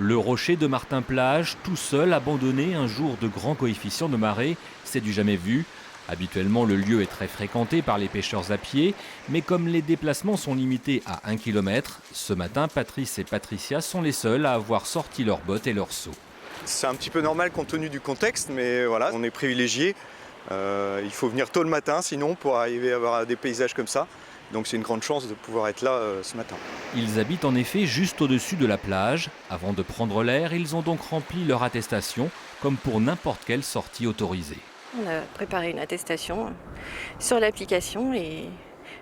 Le rocher de Martin-Plage, tout seul, abandonné un jour de grand coefficient de marée, c'est du jamais vu. Habituellement, le lieu est très fréquenté par les pêcheurs à pied, mais comme les déplacements sont limités à 1 km, ce matin, Patrice et Patricia sont les seuls à avoir sorti leurs bottes et leurs seaux. C'est un petit peu normal compte tenu du contexte, mais voilà, on est privilégié. Il faut venir tôt le matin, sinon, pour arriver à avoir des paysages comme ça. Donc c'est une grande chance de pouvoir être là ce matin. Ils habitent en effet juste au-dessus de la plage. Avant de prendre l'air, ils ont donc rempli leur attestation, comme pour n'importe quelle sortie autorisée. On a préparé une attestation sur l'application et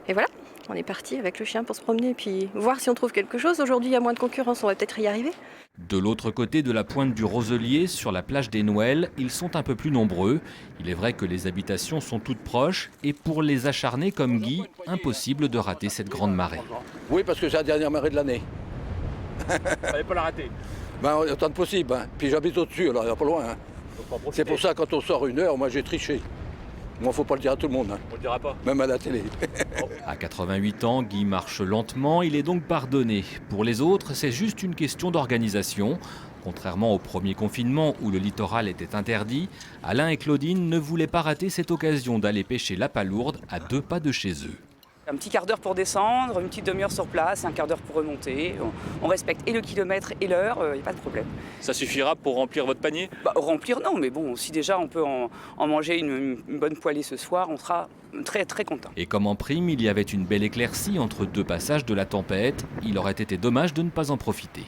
voilà, on est parti avec le chien pour se promener et puis voir si on trouve quelque chose. Aujourd'hui, il y a moins de concurrence, on va peut-être y arriver. De l'autre côté de la pointe du Roselier, sur la plage des Nouelles, ils sont un peu plus nombreux. Il est vrai que les habitations sont toutes proches et pour les acharnés comme Guy, impossible de rater cette grande marée. Oui, parce que c'est la dernière marée de l'année. Il fallait pas la rater. Autant que possible. Puis j'habite au-dessus, alors il n'y a pas loin. C'est pour ça que quand on sort 1 heure, moi j'ai triché. Moi, faut pas le dire à tout le monde. On le dira pas. Même à la télé. À 88 ans, Guy marche lentement, il est donc pardonné. Pour les autres, c'est juste une question d'organisation. Contrairement au premier confinement où le littoral était interdit, Alain et Claudine ne voulaient pas rater cette occasion d'aller pêcher la palourde à 2 pas de chez eux. Un petit quart d'heure pour descendre, une petite demi-heure sur place, un quart d'heure pour remonter. On respecte et le kilomètre et l'heure, il n'y a pas de problème. Ça suffira pour remplir votre panier? Remplir, non, mais bon, si déjà on peut en manger une bonne poêlée ce soir, on sera très très content. Et comme en prime, il y avait une belle éclaircie entre 2 passages de la tempête, il aurait été dommage de ne pas en profiter.